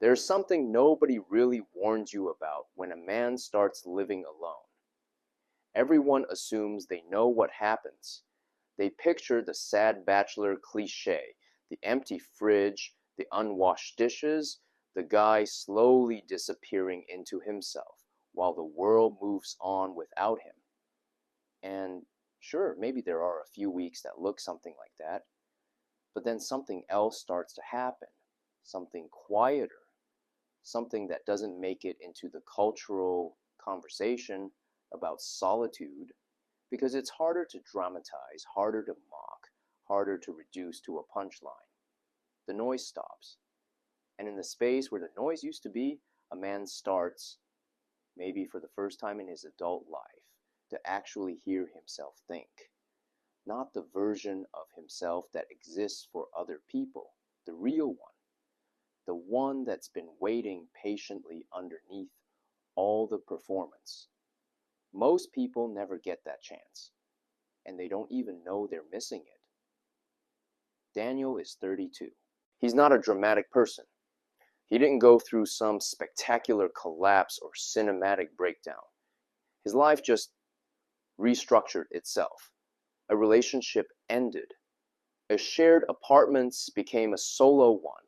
There's something nobody really warns you about when a man starts living alone. Everyone assumes they know what happens. They picture the sad bachelor cliché, the empty fridge, the unwashed dishes, the guy slowly disappearing into himself while the world moves on without him. And sure, maybe there are a few weeks that look something like that, but then something else starts to happen, something quieter, something that doesn't make it into the cultural conversation about solitude because it's harder to dramatize, harder to mock, harder to reduce to a punchline. The noise stops. And in the space where the noise used to be, a man starts, maybe for the first time in his adult life, to actually hear himself think. Not the version of himself that exists for other people, the real one, the one that's been waiting patiently underneath all the performance. Most people never get that chance, and they don't even know they're missing it. Daniel is 32. He's not a dramatic person. He didn't go through some spectacular collapse or cinematic breakdown. His life just restructured itself. A relationship ended. A shared apartment became a solo one.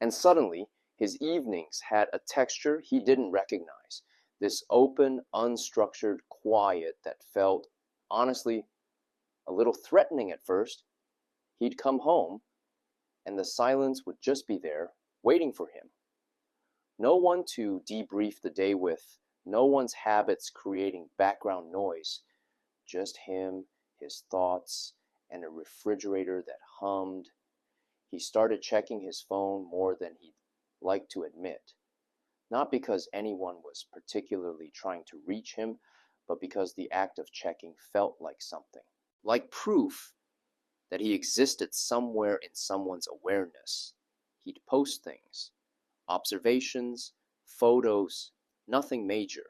And suddenly, his evenings had a texture he didn't recognize. This open, unstructured quiet that felt, honestly, a little threatening at first. He'd come home, and the silence would just be there, waiting for him. No one to debrief the day with, no one's habits creating background noise, just him, his thoughts, and a refrigerator that hummed. He started checking his phone more than he'd like to admit. Not because anyone was particularly trying to reach him, but because the act of checking felt like something. Like proof that he existed somewhere in someone's awareness. He'd post things, observations, photos, nothing major,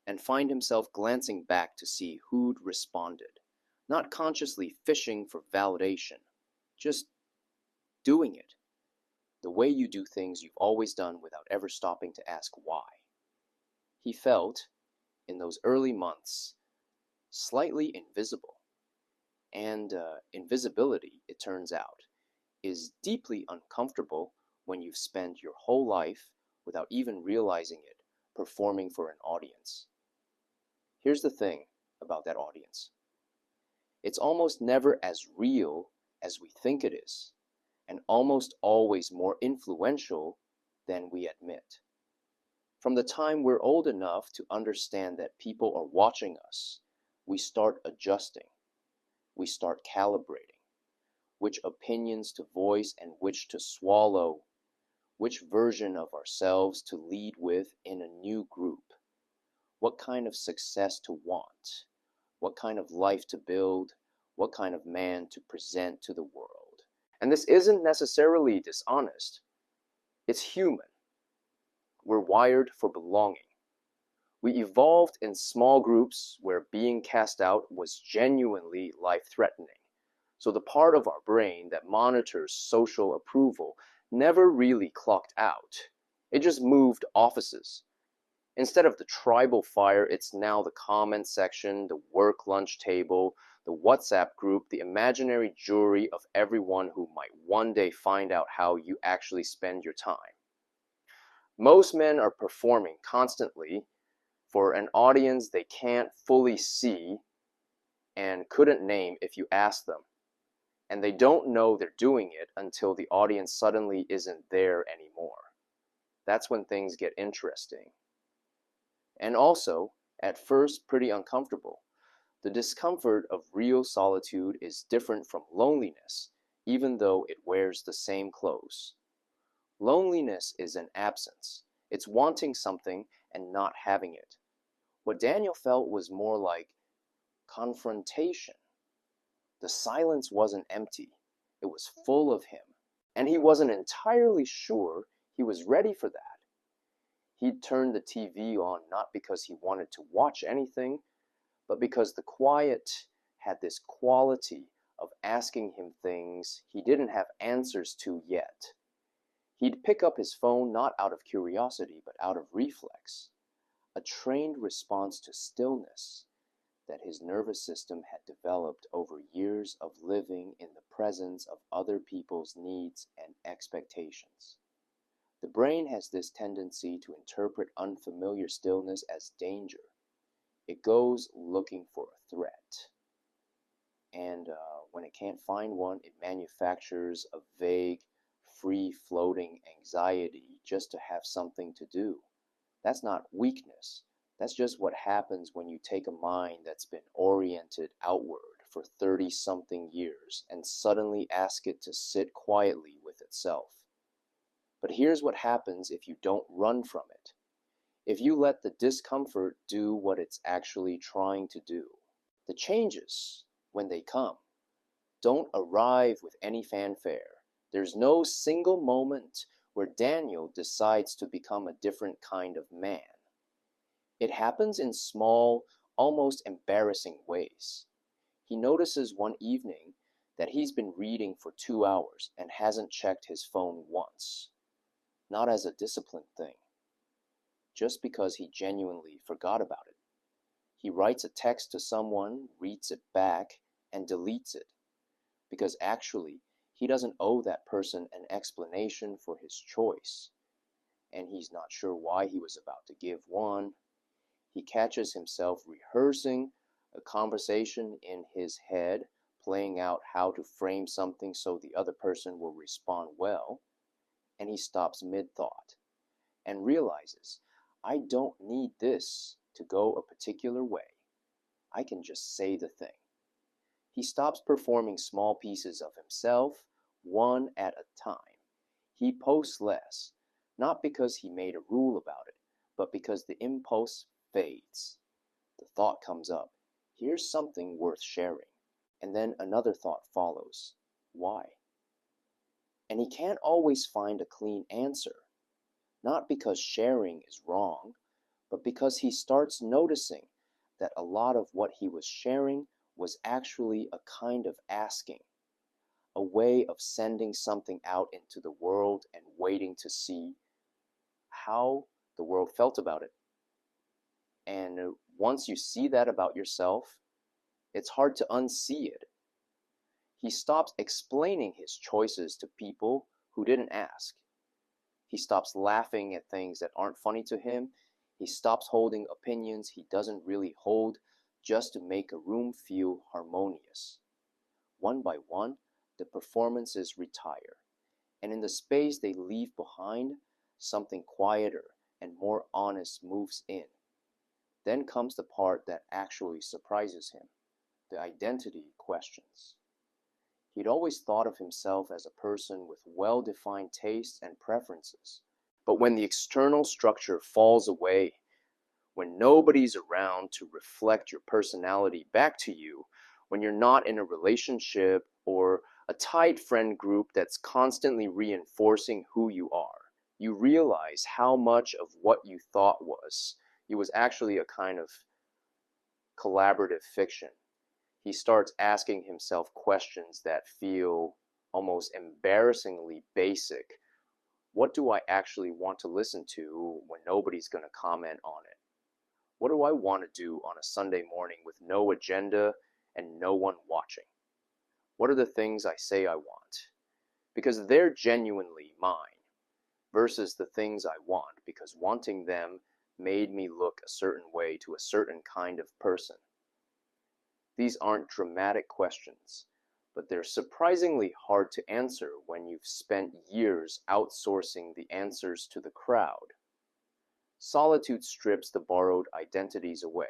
and find himself glancing back to see who'd responded, not consciously fishing for validation, just doing it, the way you do things you've always done without ever stopping to ask why. He felt, in those early months, slightly invisible. And invisibility, it turns out, is deeply uncomfortable when you've spent your whole life, without even realizing it, performing for an audience. Here's the thing about that audience. It's almost never as real as we think it is, and almost always more influential than we admit. From the time we're old enough to understand that people are watching us, we start adjusting. We start calibrating which opinions to voice and which to swallow, which version of ourselves to lead with in a new group, what kind of success to want, what kind of life to build, what kind of man to present to the world. And this isn't necessarily dishonest. It's human. We're wired for belonging. We evolved in small groups where being cast out was genuinely life-threatening. So the part of our brain that monitors social approval never really clocked out. It just moved offices. Instead of the tribal fire, it's now the comment section, the work lunch table, the WhatsApp group, the imaginary jury of everyone who might one day find out how you actually spend your time. Most men are performing constantly for an audience they can't fully see and couldn't name if you asked them. And they don't know they're doing it until the audience suddenly isn't there anymore. That's when things get interesting. And also, at first, pretty uncomfortable. The discomfort of real solitude is different from loneliness, even though it wears the same clothes. Loneliness is an absence. It's wanting something and not having it. What Daniel felt was more like confrontation. The silence wasn't empty. It was full of him. And he wasn't entirely sure he was ready for that. He'd turned the TV on not because he wanted to watch anything, but because the quiet had this quality of asking him things he didn't have answers to yet. He'd pick up his phone not out of curiosity, but out of reflex, a trained response to stillness that his nervous system had developed over years of living in the presence of other people's needs and expectations. The brain has this tendency to interpret unfamiliar stillness as danger. It goes looking for a threat. And when it can't find one, it manufactures a vague, free-floating anxiety just to have something to do. That's not weakness. That's just what happens when you take a mind that's been oriented outward for 30-something years and suddenly ask it to sit quietly with itself. But here's what happens if you don't run from it. If you let the discomfort do what it's actually trying to do. The changes, when they come, don't arrive with any fanfare. There's no single moment where Daniel decides to become a different kind of man. It happens in small, almost embarrassing ways. He notices one evening that he's been reading for 2 hours and hasn't checked his phone once. Not as a disciplined thing, just because he genuinely forgot about it. He writes a text to someone, reads it back, and deletes it, because actually he doesn't owe that person an explanation for his choice, and he's not sure why he was about to give one. He catches himself rehearsing a conversation in his head, playing out how to frame something so the other person will respond well, and he stops mid-thought and realizes, I don't need this to go a particular way. I can just say the thing. He stops performing small pieces of himself, one at a time. He posts less, not because he made a rule about it, but because the impulse fades. The thought comes up, here's something worth sharing. And then another thought follows, why? And he can't always find a clean answer, not because sharing is wrong, but because he starts noticing that a lot of what he was sharing was actually a kind of asking, a way of sending something out into the world and waiting to see how the world felt about it. And once you see that about yourself, it's hard to unsee it. He stops explaining his choices to people who didn't ask. He stops laughing at things that aren't funny to him. He stops holding opinions he doesn't really hold just to make a room feel harmonious. One by one, the performances retire, and in the space they leave behind, something quieter and more honest moves in. Then comes the part that actually surprises him, the identity questions. He'd always thought of himself as a person with well-defined tastes and preferences. But when the external structure falls away, when nobody's around to reflect your personality back to you, when you're not in a relationship or a tight friend group that's constantly reinforcing who you are, you realize how much of what you thought was actually a kind of collaborative fiction. He starts asking himself questions that feel almost embarrassingly basic. What do I actually want to listen to when nobody's going to comment on it? What do I want to do on a Sunday morning with no agenda and no one watching? What are the things I say I want? Because they're genuinely mine, versus the things I want because wanting them made me look a certain way to a certain kind of person. These aren't dramatic questions, but they're surprisingly hard to answer when you've spent years outsourcing the answers to the crowd. Solitude strips the borrowed identities away,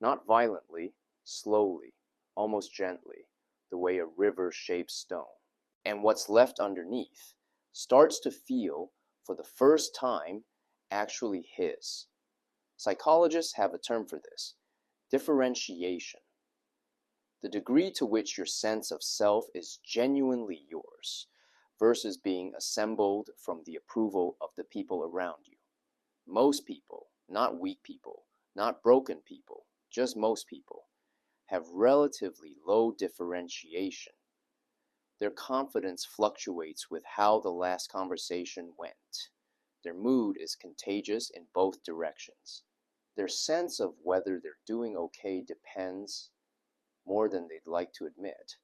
not violently, slowly, almost gently, the way a river shapes stone. And what's left underneath starts to feel, for the first time, actually his. Psychologists have a term for this, differentiation. The degree to which your sense of self is genuinely yours versus being assembled from the approval of the people around you. Most people, not weak people, not broken people, just most people, have relatively low differentiation. Their confidence fluctuates with how the last conversation went. Their mood is contagious in both directions. Their sense of whether they're doing okay depends, more than they'd like to admit,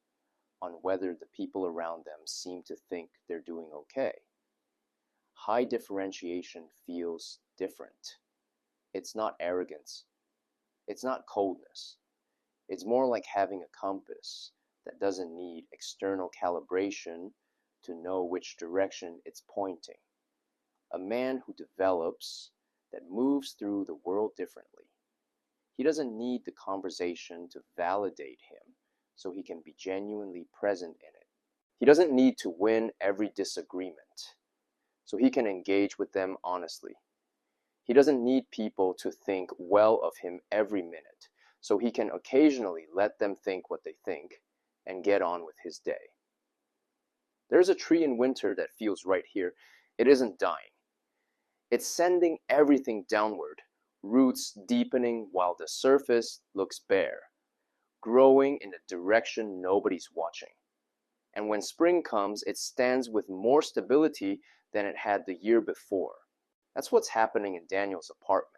on whether the people around them seem to think they're doing okay. High differentiation feels different. It's not arrogance. It's not coldness. It's more like having a compass that doesn't need external calibration to know which direction it's pointing. A man who develops, that moves through the world differently. He doesn't need the conversation to validate him so he can be genuinely present in it. He doesn't need to win every disagreement so he can engage with them honestly. He doesn't need people to think well of him every minute so he can occasionally let them think what they think and get on with his day. There's a tree in winter that feels right here. It isn't dying. It's sending everything downward, roots deepening while the surface looks bare, growing in a direction nobody's watching. And when spring comes, it stands with more stability than it had the year before. That's what's happening in Daniel's apartment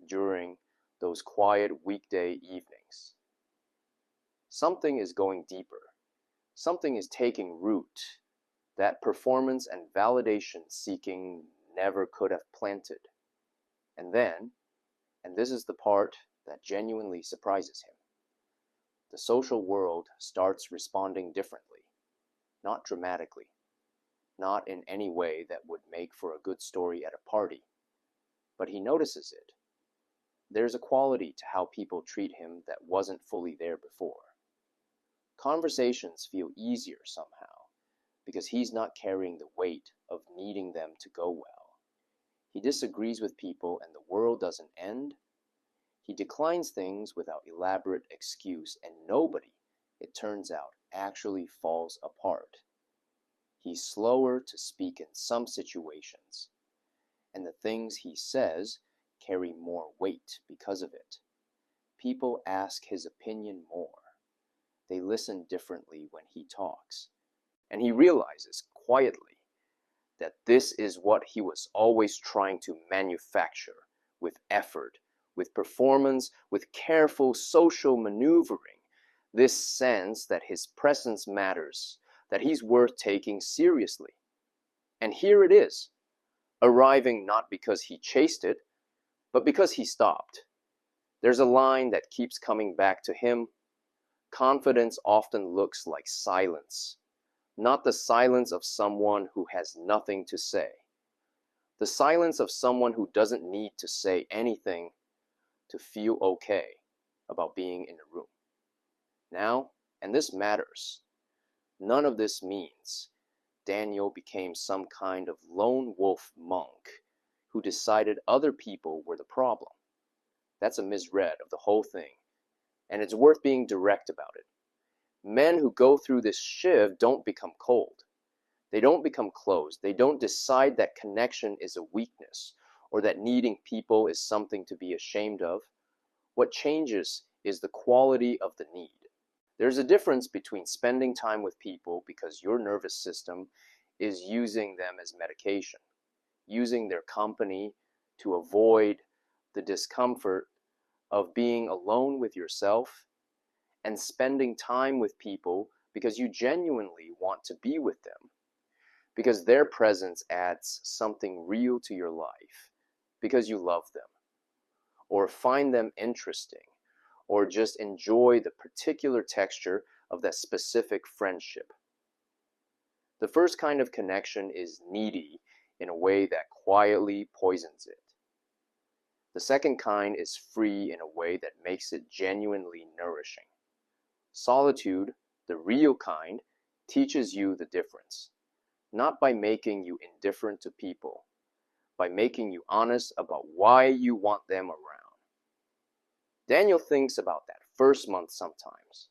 during those quiet weekday evenings. Something is going deeper. Something is taking root that performance and validation seeking never could have planted. And then, and this is the part that genuinely surprises him, the social world starts responding differently, not dramatically, not in any way that would make for a good story at a party, but he notices it. There's a quality to how people treat him that wasn't fully there before. Conversations feel easier somehow because he's not carrying the weight of needing them to go well. He disagrees with people and the world doesn't end. He declines things without elaborate excuse and nobody, it turns out, actually falls apart. He's slower to speak in some situations, and the things he says carry more weight because of it. People ask his opinion more. They listen differently when he talks. And he realizes quietly that this is what he was always trying to manufacture with effort, with performance, with careful social maneuvering. This sense that his presence matters, that he's worth taking seriously. And here it is, arriving not because he chased it, but because he stopped. There's a line that keeps coming back to him. Confidence often looks like silence, not the silence of someone who has nothing to say. The silence of someone who doesn't need to say anything to feel okay about being in a room. Now, and this matters, none of this means Daniel became some kind of lone wolf monk who decided other people were the problem. That's a misread of the whole thing, and it's worth being direct about it. Men who go through this shift don't become cold. They don't become closed. They don't decide that connection is a weakness or that needing people is something to be ashamed of. What changes is the quality of the need. There's a difference between spending time with people because your nervous system is using them as medication, using their company to avoid the discomfort of being alone with yourself, and spending time with people because you genuinely want to be with them, because their presence adds something real to your life, because you love them, or find them interesting, or just enjoy the particular texture of that specific friendship. The first kind of connection is needy in a way that quietly poisons it. The second kind is free in a way that makes it genuinely nourishing. Solitude, the real kind, teaches you the difference, not by making you indifferent to people, by making you honest about why you want them around. Daniel thinks about that first month sometimes.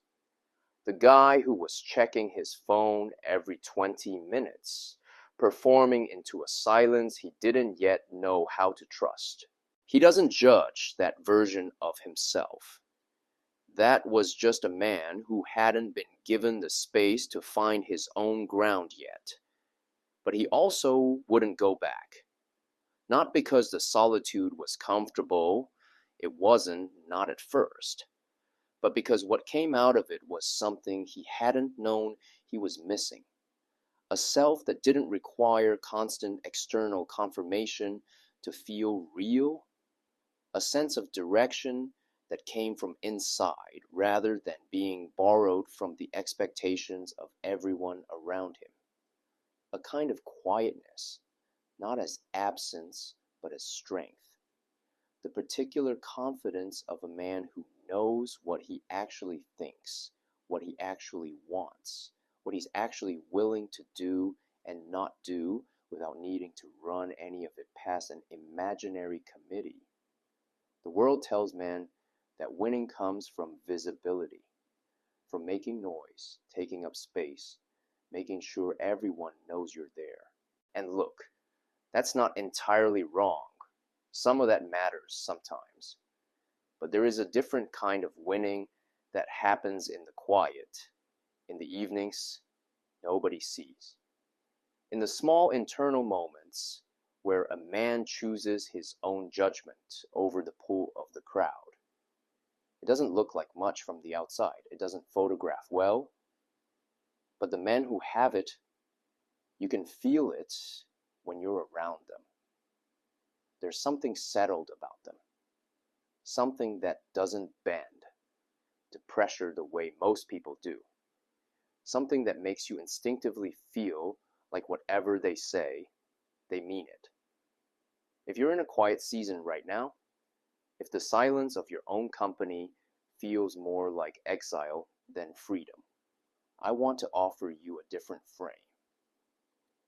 The guy who was checking his phone every 20 minutes, performing into a silence he didn't yet know how to trust. He doesn't judge that version of himself. That was just a man who hadn't been given the space to find his own ground yet. But he also wouldn't go back. Not because the solitude was comfortable, it wasn't, not at first, but because what came out of it was something he hadn't known he was missing. A self that didn't require constant external confirmation to feel real, a sense of direction that came from inside rather than being borrowed from the expectations of everyone around him. A kind of quietness, not as absence, but as strength. The particular confidence of a man who knows what he actually thinks, what he actually wants, what he's actually willing to do and not do without needing to run any of it past an imaginary committee. The world tells man that winning comes from visibility, from making noise, taking up space, making sure everyone knows you're there. And look, that's not entirely wrong. Some of that matters sometimes. But there is a different kind of winning that happens in the quiet, in the evenings nobody sees. In the small internal moments where a man chooses his own judgment over the pull of the crowd. It doesn't look like much from the outside. It doesn't photograph well. But the men who have it, you can feel it when you're around them. There's something settled about them. Something that doesn't bend to pressure the way most people do. Something that makes you instinctively feel like whatever they say, they mean it. If you're in a quiet season right now, if the silence of your own company feels more like exile than freedom, I want to offer you a different frame.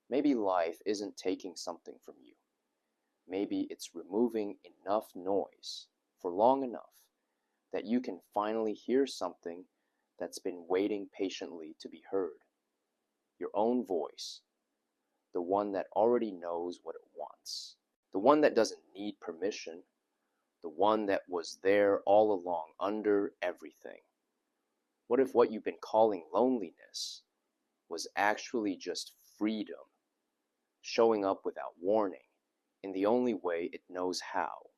Maybe life isn't taking something from you. Maybe it's removing enough noise for long enough that you can finally hear something that's been waiting patiently to be heard. Your own voice, the one that already knows what it wants, the one that doesn't need permission, the one that was there all along under everything. What if what you've been calling loneliness was actually just freedom, showing up without warning, in the only way it knows how?